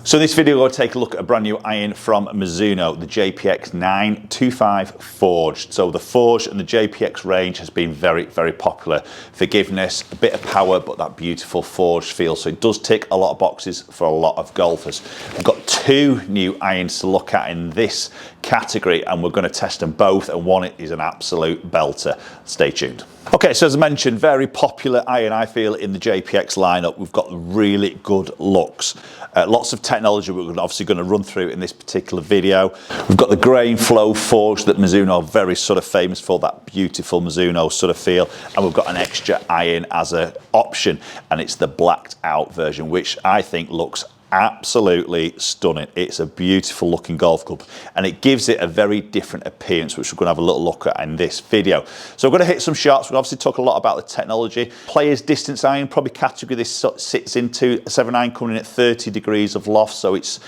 So in this video, we're going to take a look at a brand new iron from Mizuno, the JPX925 Forged. So the Forged and the JPX range has been very, very popular. Forgiveness, a bit of power, but that beautiful forged feel. So it does tick a lot of boxes for a lot of golfers. We've got two new irons to look at in this category, and we're going to test them both, and one is an absolute belter. Stay tuned. Okay, so as I mentioned, very popular iron, I feel, in the JPX lineup. We've got really good looks. Lots of technology we're obviously going to run through in this particular video. We've got the grain flow forge that Mizuno are very sort of famous for, that beautiful Mizuno sort of feel. And we've got an extra iron as an option, and it's the blacked out version, which I think looks absolutely stunning. It's a beautiful looking golf club, and it gives it a very different appearance, which we're going to have a little look at in this video. So we're going to hit some shots. We'll obviously talk a lot about the technology. Players distance iron, probably category this sits into. A 7-iron coming in at 30 degrees of loft, so it's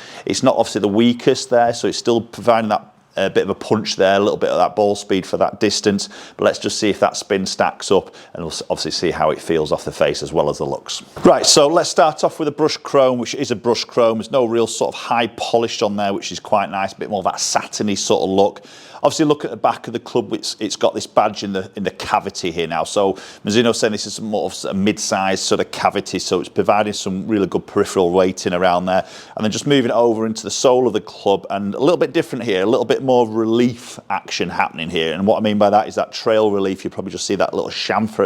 not obviously the weakest there, so it's still providing that a bit of a punch there, a little bit of that ball speed for that distance. But let's just see if that spin stacks up, and we'll obviously see how it feels off the face as well as the looks. Right, so let's start off with a brushed chrome, which is a brushed chrome. There's no real sort of high polish on there, which is quite nice, a bit more of that satiny sort of look. Obviously, look at the back of the club. It's got this badge in the cavity here now. So Mizuno saying this is more of a mid-sized sort of cavity, so it's providing some really good peripheral weighting around there. And then just moving it over into the sole of the club, and a little bit different here, a little bit more relief action happening here. And what I mean by that is that trail relief. You probably just see that little chamfer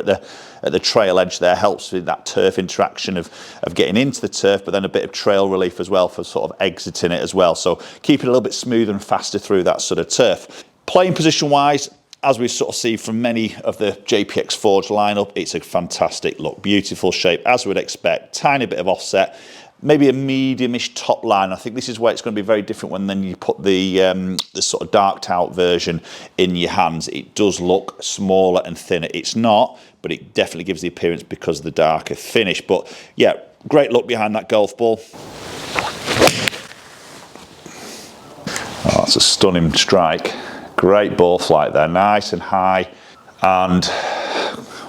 at the trail edge there, helps with that turf interaction of getting into the turf, but then a bit of trail relief as well for sort of exiting it as well. So keep it a little bit smoother and faster through that sort of turf. Playing position wise, as we sort of see from many of the JPX Forged lineup, it's a fantastic look, beautiful shape as we would expect, tiny bit of offset, maybe a medium-ish top line. I think this is where it's going to be very different when then you put the sort of darked out version in your hands. It does look smaller and thinner. It's not, but it definitely gives the appearance because of the darker finish. But yeah, great look behind that golf ball. Oh, that's a stunning strike. Great ball flight there, nice and high, and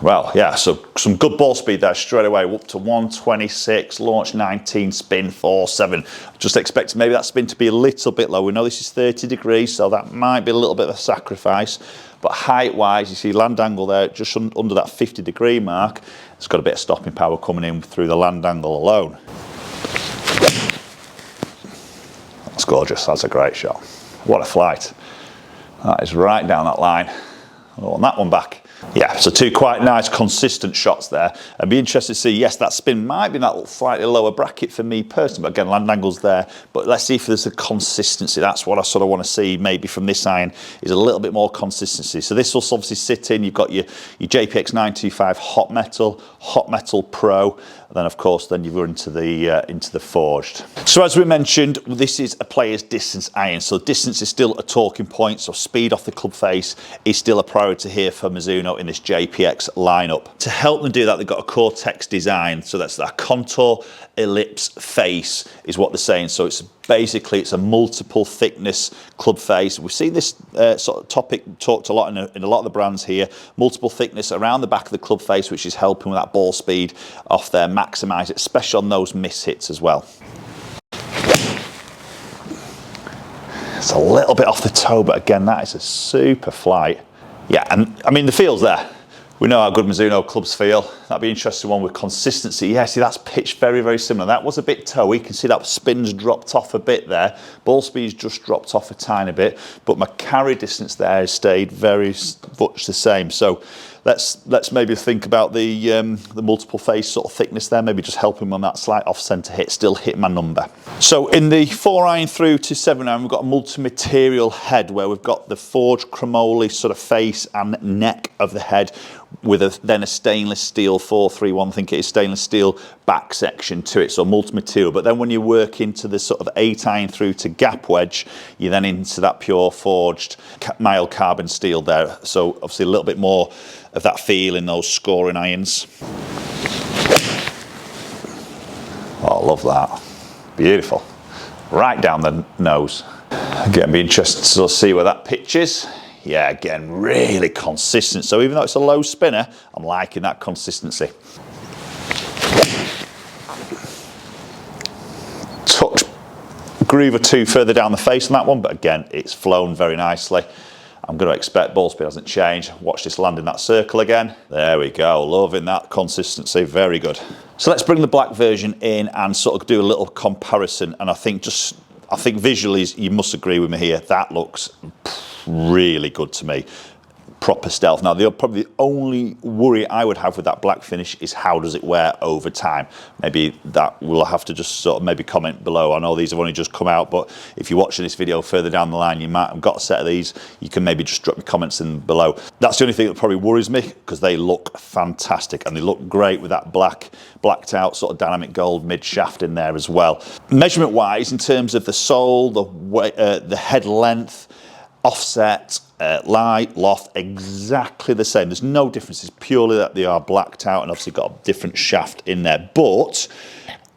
well, yeah, so some good ball speed there straight away, up to 126, launch 19, spin 47. Just expecting maybe that spin to be a little bit low. We know this is 30 degrees, so that might be a little bit of a sacrifice, but height-wise, you see land angle there, just under that 50-degree mark. It's got a bit of stopping power coming in through the land angle alone. That's gorgeous, that's a great shot. What a flight. That is right down that line. I want that one back. Yeah, so two quite nice consistent shots there. I'd be interested to see, yes, that spin might be in that slightly lower bracket for me personally, but again, land angle's there. But let's see if there's a consistency. That's what I sort of want to see maybe from this iron, is a little bit more consistency. So this will obviously sit in. You've got your JPX925 Hot Metal Pro, and then of course then you run into the Forged. So as we mentioned, this is a player's distance iron. So distance is still a talking point. So speed off the club face is still a priority here for Mizuno in this JPX lineup. To help them do that, they've got a Cortex design. So that's that contour ellipse face is what they're saying. So it's basically, it's a multiple thickness club face. We've seen this sort of topic talked a lot in a lot of the brands here. Multiple thickness around the back of the club face, which is helping with that ball speed off there, maximise it, especially on those miss hits as well. It's a little bit off the toe, but again, that is a super flight. Yeah, and I mean, the feel's there. We know how good Mizuno clubs feel. That'd be an interesting one with consistency. Yeah, see, that's pitched very, very similar. That was a bit toey. You can see that spin's dropped off a bit there. Ball speed's just dropped off a tiny bit, but my carry distance there has stayed very much the same. So let's maybe think about the multiple face sort of thickness there, maybe just help him on that slight off-centre hit, still hit my number. So in the 4-iron through to 7-iron, we've got a multi-material head where we've got the forged chromoly sort of face and neck of the head, with then a stainless steel 431, I think it is, stainless steel back section to it, so multi-material. But then when you work into the sort of 8-iron through to gap wedge, you're then into that pure forged mild carbon steel there. So obviously a little bit more of that feel in those scoring irons. Oh, I love that. Beautiful. Right down the nose. Again, be interested to see where that pitches. Yeah, again, really consistent. So even though it's a low spinner, I'm liking that consistency. Tucked groove or two further down the face on that one, but again, it's flown very nicely. I'm going to expect ball speed hasn't changed. Watch this land in that circle again. There we go, loving that consistency, very good. So let's bring the black version in and sort of do a little comparison. And I think visually, you must agree with me here, that looks really good to me. Proper stealth. Now, probably the only worry I would have with that black finish is how does it wear over time. Maybe that we'll have to just sort of maybe comment below. I know these have only just come out, but if you're watching this video further down the line, you might have got a set of these. You can maybe just drop your comments in below. That's the only thing that probably worries me, because they look fantastic and they look great with that blacked out sort of dynamic gold mid shaft in there as well. Measurement wise, in terms of the sole, the head length, offset, light, loft, exactly the same. There's no difference. It's purely that they are blacked out and obviously got a different shaft in there. But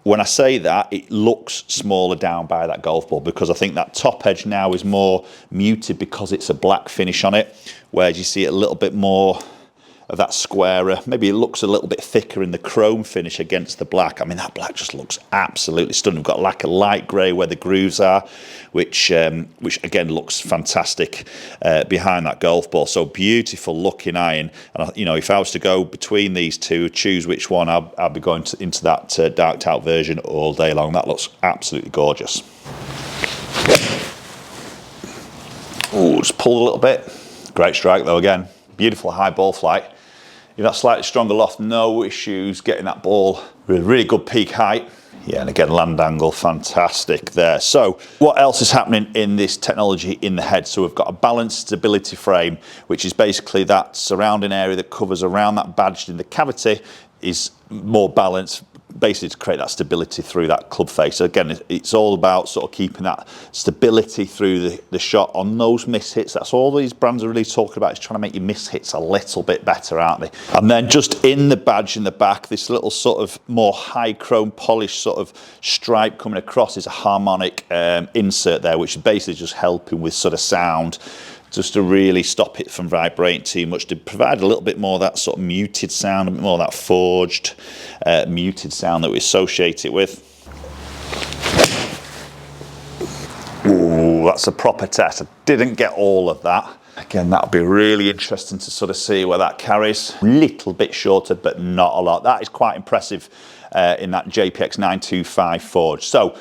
when I say that, it looks smaller down by that golf ball, because I think that top edge now is more muted because it's a black finish on it, whereas you see it a little bit more of that squarer. Maybe it looks a little bit thicker in the chrome finish against the black. I mean, that black just looks absolutely stunning. We've got like a light grey where the grooves are, which again looks fantastic behind that golf ball. So beautiful looking iron. And you know, if I was to go between these two, choose which one, I'll be going into that darked out version all day long. That looks absolutely gorgeous. Ooh, just pull a little bit. Great strike though again. Beautiful high ball flight. You've got slightly stronger loft, no issues getting that ball with really good peak height. Yeah, and again, land angle, fantastic there. So what else is happening in this technology in the head? So we've got a balanced stability frame, which is basically that surrounding area that covers around that badge in the cavity is more balanced, basically to create that stability through that club face. So again, it's all about sort of keeping that stability through the shot on those miss hits. That's all these brands are really talking about, is trying to make your miss hits a little bit better, aren't they? And then just in the badge in the back, this little sort of more high chrome polished sort of stripe coming across is a harmonic insert there, which is basically just helping with sort of sound, just to really stop it from vibrating too much, to provide a little bit more of that sort of muted sound, a bit more of that forged muted sound that we associate it with. Ooh, that's a proper test. I didn't get all of that. Again, that'll be really interesting to sort of see where that carries. A little bit shorter, but not a lot. That is quite impressive in that JPX925 Forged. So,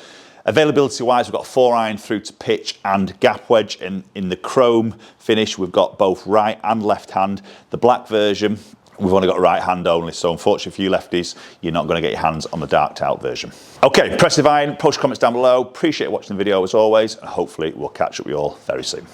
availability wise, we've got 4-iron through to pitch and gap wedge. In the chrome finish, we've got both right and left hand. The black version, we've only got right hand only, so unfortunately for you lefties, you're not going to get your hands on the darked out version. Okay, impressive iron. Post comments down below. Appreciate watching the video as always, and hopefully we'll catch up with you all very soon.